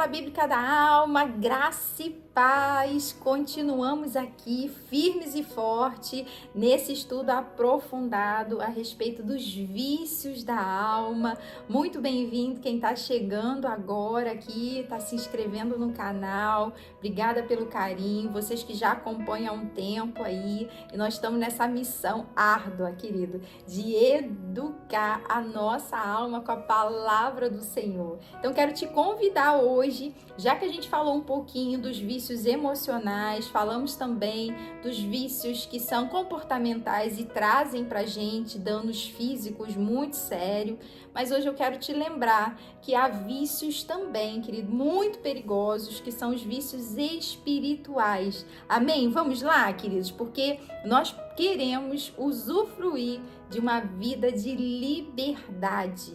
Bíblica da Alma, graça e paz. Continuamos aqui firmes e fortes nesse estudo aprofundado a respeito dos vícios da alma. Muito bem-vindo quem está chegando agora aqui, está se inscrevendo no canal. Obrigada pelo carinho, vocês que já acompanham há um tempo aí. E nós estamos nessa missão árdua, querido, de educar a nossa alma com a palavra do Senhor. Então quero te convidar hoje, já que a gente falou um pouquinho dos vícios emocionais, falamos também dos vícios que são comportamentais e trazem pra gente danos físicos muito sérios, mas hoje eu quero te lembrar que há vícios também, querido, muito perigosos, que são os vícios espirituais. Amém? Vamos lá, queridos, porque nós queremos usufruir de uma vida de liberdade.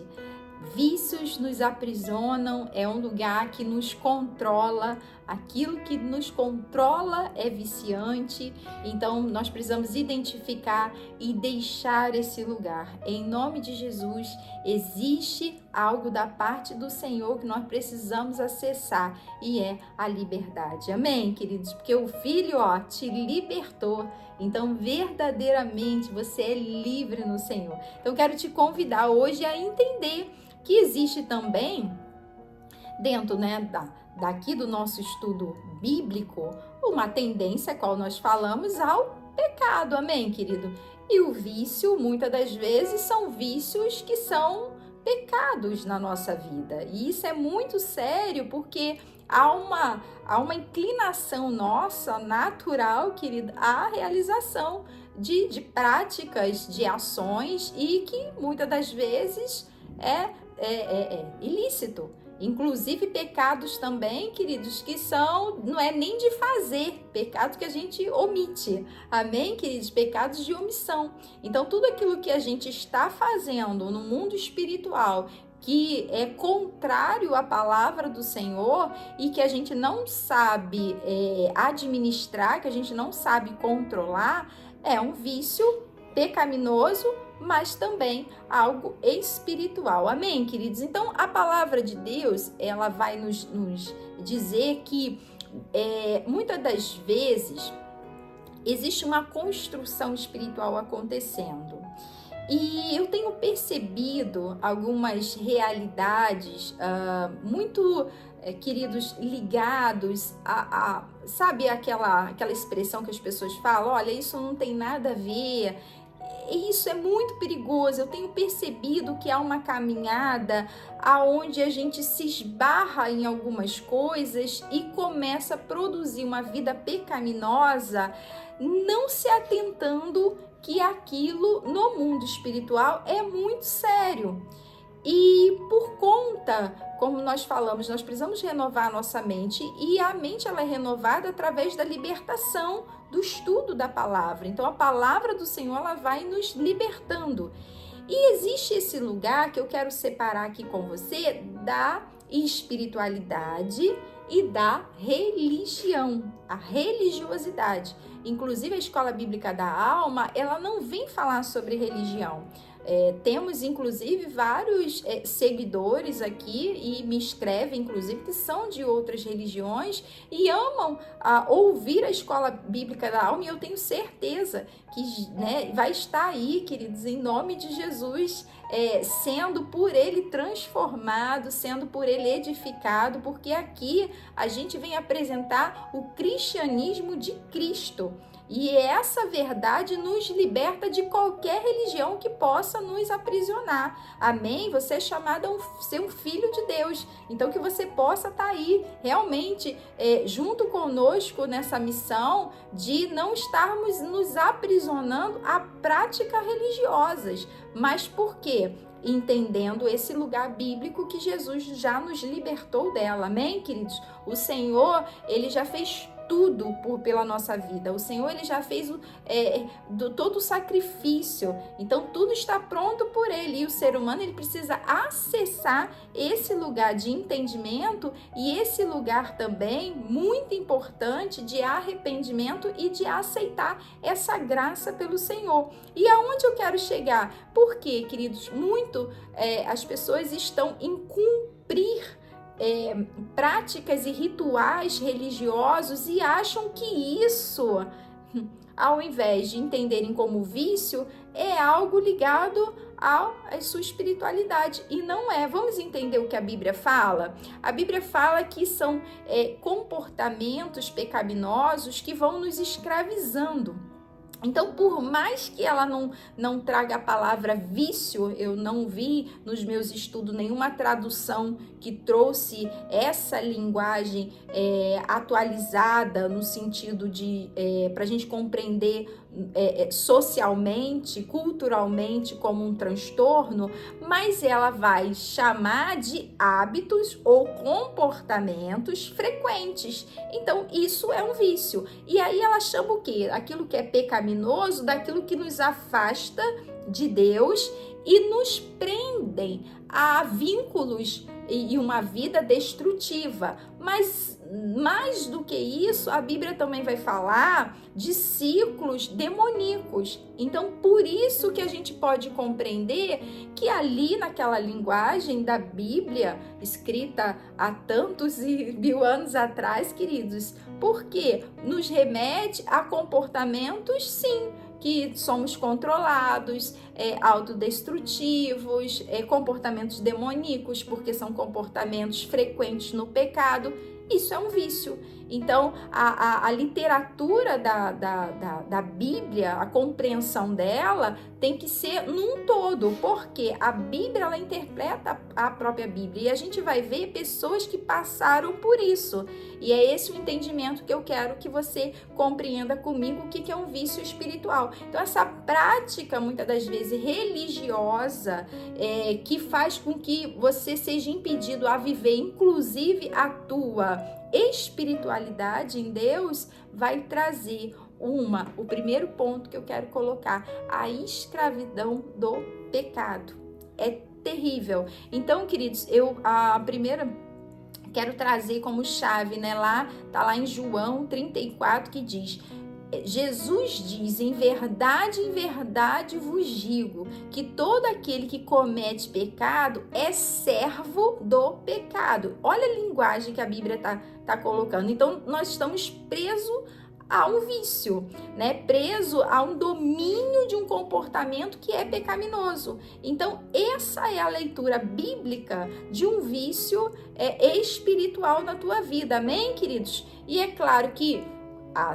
Vícios nos aprisionam, é um lugar que nos controla, aquilo que nos controla é viciante, então nós precisamos identificar e deixar esse lugar. Em nome de Jesus, existe algo da parte do Senhor que nós precisamos acessar e é a liberdade. Amém, queridos? Porque o Filho, te libertou, então verdadeiramente você é livre no Senhor. Então quero te convidar hoje a entender que existe também, dentro daqui do nosso estudo bíblico, uma tendência, qual nós falamos, ao pecado, amém, querido? E o vício, muitas das vezes, são vícios que são pecados na nossa vida. E isso é muito sério, porque há uma inclinação nossa, natural, querido, à realização de práticas, de ações, e que muitas das vezes é ilícito. Inclusive pecados também, queridos, que não é nem de fazer, pecado que a gente omite, amém, queridos? Pecados de omissão. Então tudo aquilo que a gente está fazendo no mundo espiritual que é contrário à palavra do Senhor e que a gente não sabe administrar, que a gente não sabe controlar, é um vício pecaminoso, mas também algo espiritual. Amém, queridos? Então, a palavra de Deus, ela vai nos dizer que muitas das vezes existe uma construção espiritual acontecendo. E eu tenho percebido algumas realidades muito, queridos, ligados sabe aquela expressão que as pessoas falam, olha, isso não tem nada a ver. Isso é muito perigoso. Eu tenho percebido que há uma caminhada aonde a gente se esbarra em algumas coisas e começa a produzir uma vida pecaminosa, não se atentando que aquilo no mundo espiritual é muito sério. E por conta, como nós falamos, nós precisamos renovar a nossa mente, e a mente ela é renovada através da libertação, do estudo da palavra. Então a palavra do Senhor ela vai nos libertando. E existe esse lugar que eu quero separar aqui com você da espiritualidade e da religião, a religiosidade. Inclusive a Escola Bíblica da Alma, ela não vem falar sobre religião. Temos inclusive vários seguidores aqui e me escrevem inclusive que são de outras religiões e amam ouvir a Escola Bíblica da Alma, e eu tenho certeza que vai estar aí, queridos, em nome de Jesus, sendo por ele transformado, sendo por ele edificado, porque aqui a gente vem apresentar o cristianismo de Cristo. E essa verdade nos liberta de qualquer religião que possa nos aprisionar. Amém? Você é chamado a ser um filho de Deus. Então que você possa estar aí realmente junto conosco nessa missão de não estarmos nos aprisionando a práticas religiosas. Mas por quê? Entendendo esse lugar bíblico que Jesus já nos libertou dela. Amém, queridos? O Senhor, ele já fez tudo pela nossa vida. O Senhor ele já fez todo o sacrifício. Então tudo está pronto por ele. E o ser humano ele precisa acessar esse lugar de entendimento e esse lugar também muito importante de arrependimento e de aceitar essa graça pelo Senhor. E aonde eu quero chegar? Porque, queridos, as pessoas estão em cumprir práticas e rituais religiosos e acham que isso, ao invés de entenderem como vício, é algo ligado à sua espiritualidade. E não é. Vamos entender o que a Bíblia fala? A Bíblia fala que são comportamentos pecaminosos que vão nos escravizando. Então, por mais que ela não traga a palavra vício, eu não vi nos meus estudos nenhuma tradução que trouxe essa linguagem atualizada no sentido de para a gente compreender socialmente, culturalmente como um transtorno, mas ela vai chamar de hábitos ou comportamentos frequentes. Então, isso é um vício. E aí ela chama o quê? Aquilo que é pecaminoso, daquilo que nos afasta de Deus e nos prendem a vínculos e uma vida destrutiva. Mas mais do que isso, a Bíblia também vai falar de ciclos demoníacos. Então, por isso que a gente pode compreender que ali naquela linguagem da Bíblia, escrita há tantos e mil anos atrás, queridos, porque nos remete a comportamentos, sim, que somos controlados, autodestrutivos, comportamentos demoníacos, porque são comportamentos frequentes no pecado. Isso é um vício. Então, a literatura da Bíblia, a compreensão dela tem que ser num todo, porque a Bíblia, ela interpreta a própria Bíblia, e a gente vai ver pessoas que passaram por isso. E é esse o entendimento que eu quero que você compreenda comigo, o que é um vício espiritual. Então, essa prática, muitas das vezes, religiosa, que faz com que você seja impedido a viver, inclusive a tua espiritualidade em Deus, vai trazer o primeiro ponto que eu quero colocar, a escravidão do pecado. É terrível. Então, queridos, a primeira quero trazer como chave, né? Tá lá em João 34 que diz: Jesus diz, em verdade vos digo, que todo aquele que comete pecado é servo do pecado. Olha a linguagem que a Bíblia tá colocando. Então, nós estamos presos a um vício, né? Preso a um domínio de um comportamento que é pecaminoso. Então, essa é a leitura bíblica de um vício espiritual na tua vida. Amém, queridos? E é claro que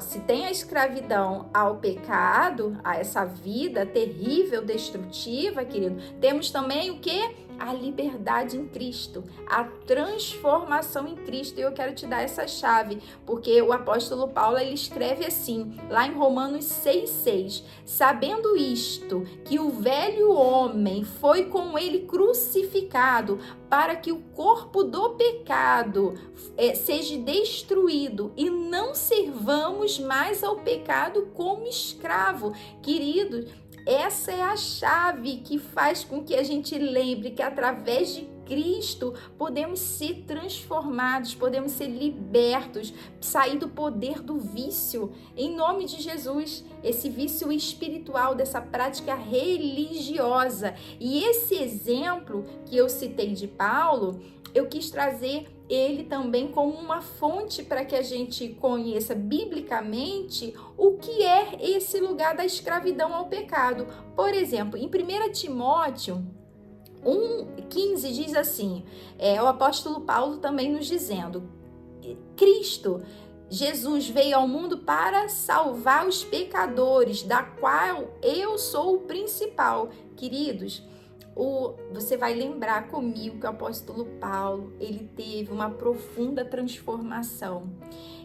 se tem a escravidão ao pecado, a essa vida terrível, destrutiva, querido, temos também o quê? A liberdade em Cristo, a transformação em Cristo. E eu quero te dar essa chave, porque o apóstolo Paulo, ele escreve assim, lá em Romanos 6,6: sabendo isto, que o velho homem foi com ele crucificado, para que o corpo do pecado seja destruído e não servamos mais ao pecado como escravo. Queridos, essa é a chave que faz com que a gente lembre que através de Cristo podemos ser transformados, podemos ser libertos, sair do poder do vício, em nome de Jesus, esse vício espiritual, dessa prática religiosa. E esse exemplo que eu citei de Paulo, eu quis trazer ele também como uma fonte para que a gente conheça biblicamente o que é esse lugar da escravidão ao pecado. Por exemplo, em 1 Timóteo 1,15 diz assim, o apóstolo Paulo também nos dizendo: Cristo, Jesus veio ao mundo para salvar os pecadores, da qual eu sou o principal. Queridos, você vai lembrar comigo que o apóstolo Paulo, ele teve uma profunda transformação.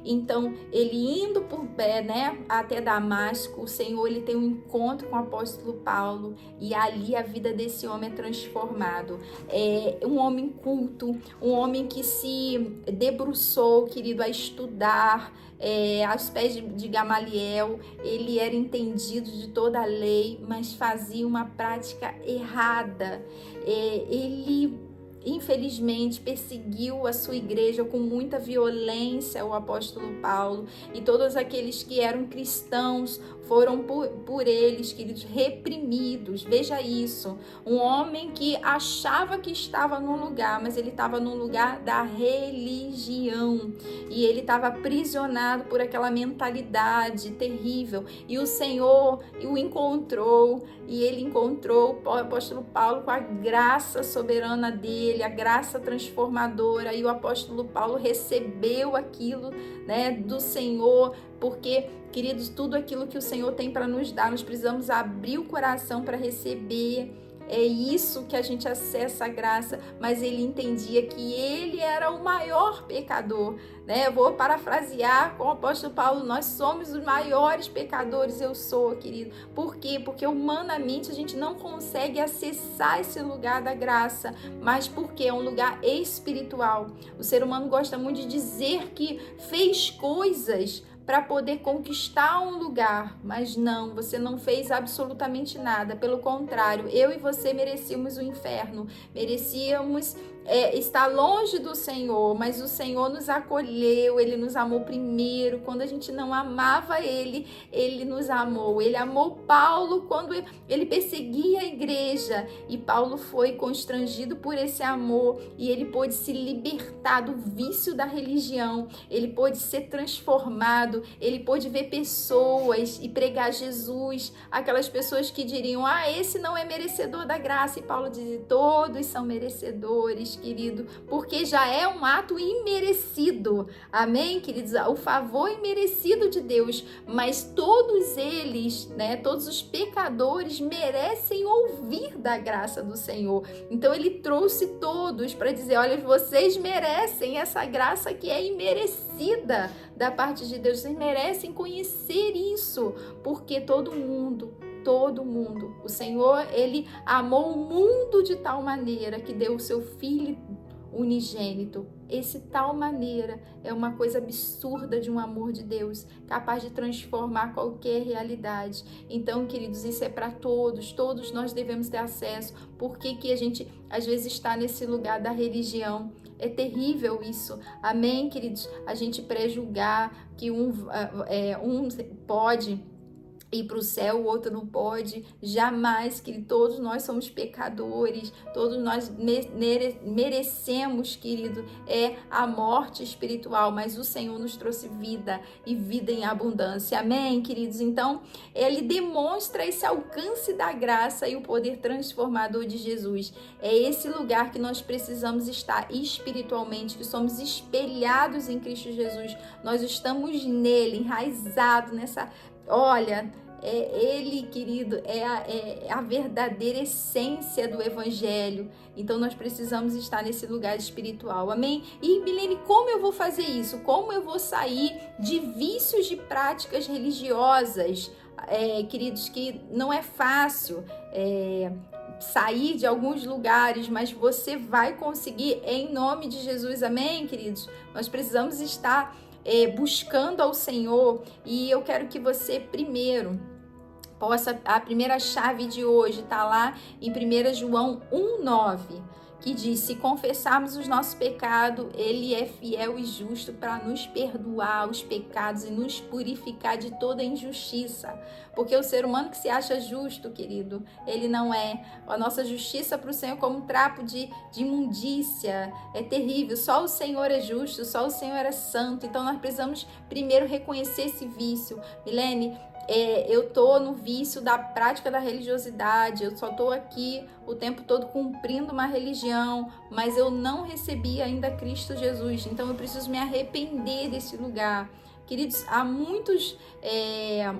Então, ele indo por pé, né, até Damasco, o Senhor, ele tem um encontro com o apóstolo Paulo, e ali a vida desse homem é transformado. É um homem culto, um homem que se debruçou, querido, a estudar, aos pés de Gamaliel. Ele era entendido de toda a lei, mas fazia uma prática errada. Ele infelizmente, perseguiu a sua igreja com muita violência, o apóstolo Paulo, e todos aqueles que eram cristãos foram por eles, queridos, reprimidos. Veja isso, um homem que achava que estava num lugar, mas ele estava num lugar da religião, e ele estava aprisionado por aquela mentalidade terrível, e o Senhor o encontrou, e ele encontrou o apóstolo Paulo com a graça soberana dele, a graça transformadora, e o apóstolo Paulo recebeu aquilo, né, do Senhor, porque, queridos, tudo aquilo que o Senhor tem para nos dar, nós precisamos abrir o coração para receber. É isso que a gente acessa a graça, mas ele entendia que ele era o maior pecador, né? Eu vou parafrasear com o apóstolo Paulo: nós somos os maiores pecadores, eu sou, querido. Por quê? Porque humanamente a gente não consegue acessar esse lugar da graça, mas porque é um lugar espiritual. O ser humano gosta muito de dizer que fez coisas para poder conquistar um lugar, mas não, você não fez absolutamente nada, pelo contrário, eu e você merecíamos o inferno, merecíamos estar longe do Senhor, mas o Senhor nos acolheu, Ele nos amou primeiro. Quando a gente não amava Ele, Ele nos amou. Ele amou Paulo quando ele perseguia a igreja, e Paulo foi constrangido por esse amor, e ele pôde se libertar do vício da religião, ele pôde ser transformado, ele pôde ver pessoas e pregar Jesus, aquelas pessoas que diriam: esse não é merecedor da graça, e Paulo dizia: todos são merecedores, querido, porque já é um ato imerecido, amém, queridos? O favor imerecido de Deus, mas todos eles, né, todos os pecadores merecem ouvir da graça do Senhor. Então ele trouxe todos para dizer: olha, vocês merecem essa graça que é imerecida da parte de Deus, vocês merecem conhecer isso, porque todo mundo, o Senhor, Ele amou o mundo de tal maneira que deu o seu Filho unigênito. Esse tal maneira é uma coisa absurda de um amor de Deus, capaz de transformar qualquer realidade. Então, queridos, isso é para todos nós devemos ter acesso. Por que a gente às vezes está nesse lugar da religião? É terrível isso, amém, queridos? A gente pré-julgar que um pode ir para o céu, o outro não pode, jamais, que todos nós somos pecadores, todos nós merecemos, querido, a morte espiritual, mas o Senhor nos trouxe vida e vida em abundância, amém, queridos? Então, ele demonstra esse alcance da graça e o poder transformador de Jesus. É esse lugar que nós precisamos estar espiritualmente, que somos espelhados em Cristo Jesus, nós estamos nele, enraizados nessa, olha, ele, querido, é a verdadeira essência do Evangelho. Então nós precisamos estar nesse lugar espiritual, amém? E Milene, como eu vou fazer isso? Como eu vou sair de vícios de práticas religiosas? Queridos, que não é fácil sair de alguns lugares, mas você vai conseguir em nome de Jesus, amém, queridos? Nós precisamos estar buscando ao Senhor, e eu quero que você primeiro a primeira chave de hoje está lá em 1 João 1,9, que diz: se confessarmos os nossos pecados, Ele é fiel e justo para nos perdoar os pecados e nos purificar de toda injustiça. Porque o ser humano que se acha justo, querido, ele não é. A nossa justiça para o Senhor é como um trapo de imundícia, é terrível. Só o Senhor é justo, só o Senhor é santo. Então nós precisamos primeiro reconhecer esse vício. Milene, eu tô no vício da prática da religiosidade, eu só tô aqui o tempo todo cumprindo uma religião, mas eu não recebi ainda Cristo Jesus, então eu preciso me arrepender desse lugar. Queridos, há muitos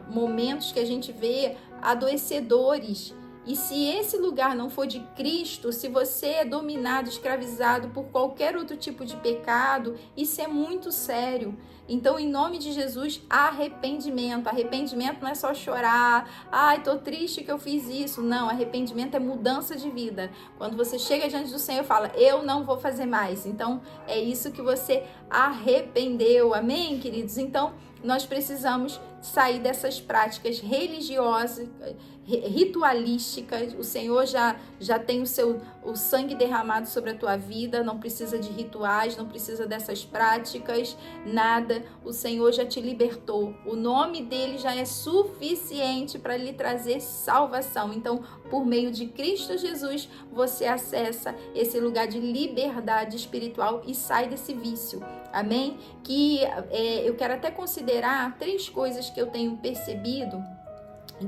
momentos que a gente vê adoecedores, e se esse lugar não for de Cristo, se você é dominado, escravizado por qualquer outro tipo de pecado, isso é muito sério. Então, em nome de Jesus, arrependimento. Arrependimento não é só chorar, tô triste que eu fiz isso. Não, arrependimento é mudança de vida. Quando você chega diante do Senhor e fala: eu não vou fazer mais. Então, é isso que você arrependeu. Amém, queridos? Então, nós precisamos sair dessas práticas religiosas, ritualísticas. O Senhor já tem o sangue derramado sobre a tua vida, não precisa de rituais, não precisa dessas práticas, nada. O Senhor já te libertou. O nome dele já é suficiente para lhe trazer salvação. Então, por meio de Cristo Jesus, você acessa esse lugar de liberdade espiritual e sai desse vício. Amém? Que eu quero até considerar 3 coisas que eu tenho percebido,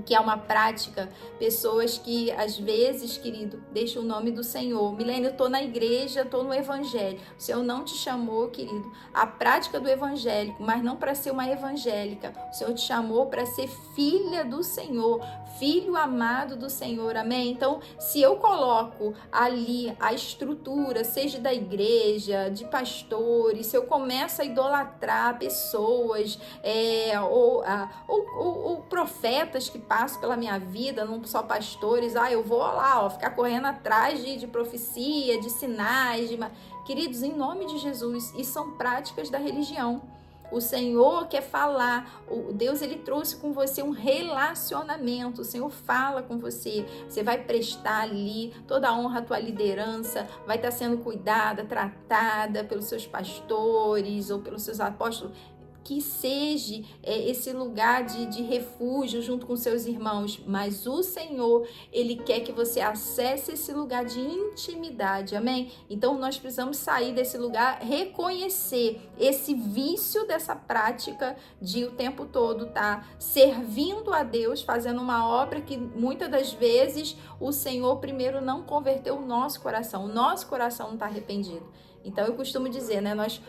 que é uma prática, pessoas que às vezes, querido, deixam o nome do Senhor. Milene, eu estou na igreja, estou no evangelho. O Senhor não te chamou, querido, a prática do evangélico, mas não para ser uma evangélica. O Senhor te chamou para ser filha do Senhor, filho amado do Senhor, amém? Então, se eu coloco ali a estrutura, seja da igreja, de pastores, se eu começo a idolatrar pessoas, ou profetas que passam pela minha vida, não só pastores, eu vou lá, ficar correndo atrás de profecia, de sinais, queridos, em nome de Jesus, isso são práticas da religião. O Senhor quer falar, Deus ele trouxe com você um relacionamento, o Senhor fala com você, você vai prestar ali toda a honra à tua liderança, vai estar sendo cuidada, tratada pelos seus pastores ou pelos seus apóstolos, que seja esse lugar de refúgio junto com seus irmãos, mas o Senhor, ele quer que você acesse esse lugar de intimidade, amém? Então nós precisamos sair desse lugar, reconhecer esse vício dessa prática de o tempo todo tá servindo a Deus, fazendo uma obra que muitas das vezes o Senhor primeiro não converteu o nosso coração não está arrependido. Então eu costumo dizer, né, nós,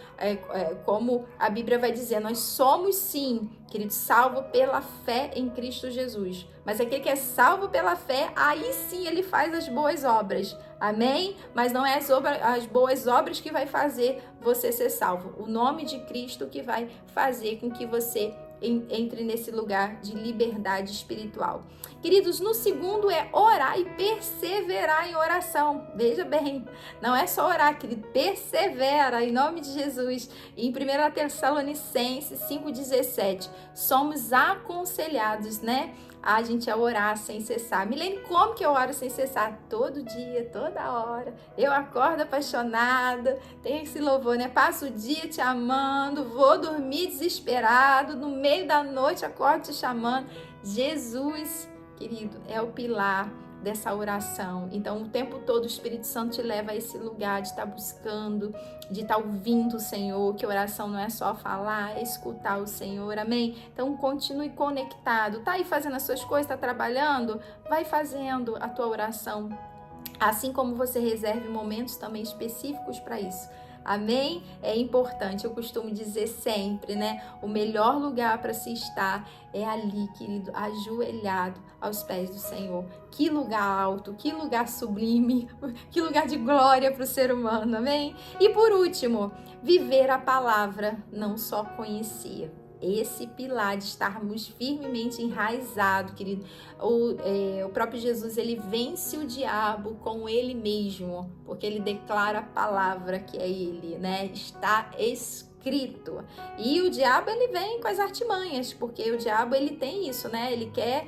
como a Bíblia vai dizer, nós somos sim, querido, salvo pela fé em Cristo Jesus. Mas aquele que é salvo pela fé, aí sim ele faz as boas obras, amém? Mas não é as boas obras que vai fazer você ser salvo. O nome de Cristo que vai fazer com que você entre nesse lugar de liberdade espiritual. Queridos, no segundo é orar e perseverar em oração. Veja bem, não é só orar, querido, persevera em nome de Jesus. Em 1 Tessalonicenses 5,17, somos aconselhados, né? A gente a orar sem cessar. Milene, como que eu oro sem cessar? Todo dia, toda hora. Eu acordo apaixonada, tem esse louvor, né? Passo o dia te amando, vou dormir desesperado, no meio da noite acordo te chamando. Jesus, querido, é o pilar dessa oração. Então, o tempo todo o Espírito Santo te leva a esse lugar de estar buscando, de estar ouvindo o Senhor, que oração não é só falar, é escutar o Senhor, amém? Então, continue conectado. Tá aí fazendo as suas coisas, tá trabalhando? Vai fazendo a tua oração. Assim como você reserve momentos também específicos para isso. Amém? É importante, eu costumo dizer sempre, né? O melhor lugar para se estar é ali, querido, ajoelhado aos pés do Senhor. Que lugar alto, que lugar sublime, que lugar de glória para o ser humano, amém? E por último, viver a palavra, não só conhecer. Esse pilar de estarmos firmemente enraizados, querido. O próprio Jesus, ele vence o diabo com ele mesmo, porque ele declara a palavra que é ele, né? Está escrito. E o diabo, ele vem com as artimanhas, porque o diabo, ele tem isso, né? Ele quer...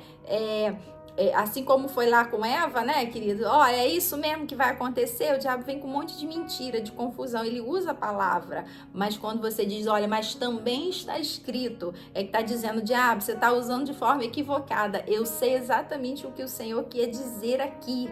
assim como foi lá com Eva, né, querido? Olha, é isso mesmo que vai acontecer. O diabo vem com um monte de mentira, de confusão. Ele usa a palavra, mas quando você diz, olha, mas também está escrito, é que está dizendo, diabo, você está usando de forma equivocada. Eu sei exatamente o que o Senhor quer dizer aqui.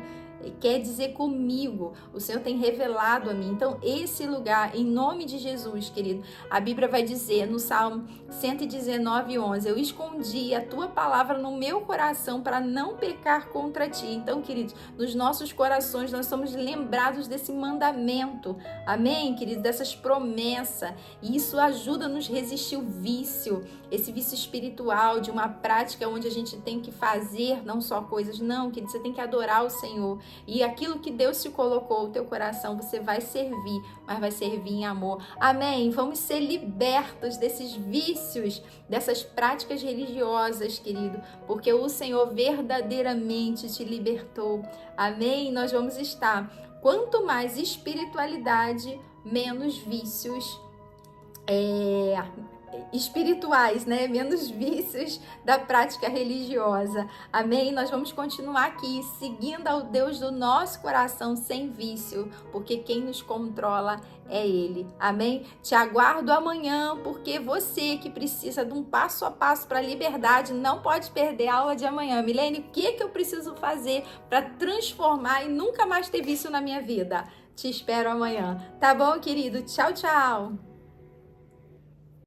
Quer dizer comigo, o Senhor tem revelado a mim. Então esse lugar, em nome de Jesus, querido, a Bíblia vai dizer no Salmo 119:11, eu escondi a tua palavra no meu coração para não pecar contra ti. Então, queridos, nos nossos corações nós somos lembrados desse mandamento, amém, queridos, dessas promessas, e isso ajuda a nos resistir o vício, esse vício espiritual de uma prática onde a gente tem que fazer não só coisas, não, querido, você tem que adorar o Senhor. E aquilo que Deus te colocou no teu coração, você vai servir, mas vai servir em amor. Amém? Vamos ser libertos desses vícios, dessas práticas religiosas, querido, porque o Senhor verdadeiramente te libertou. Amém? Nós vamos estar. Quanto mais espiritualidade, menos vícios, espirituais, né? Menos vícios da prática religiosa. Amém? Nós vamos continuar aqui seguindo ao Deus do nosso coração sem vício, porque quem nos controla é Ele. Amém? Te aguardo amanhã, porque você que precisa de um passo a passo para a liberdade não pode perder a aula de amanhã. Milene, o que eu preciso fazer para transformar e nunca mais ter vício na minha vida? Te espero amanhã. Tá bom, querido? Tchau, tchau!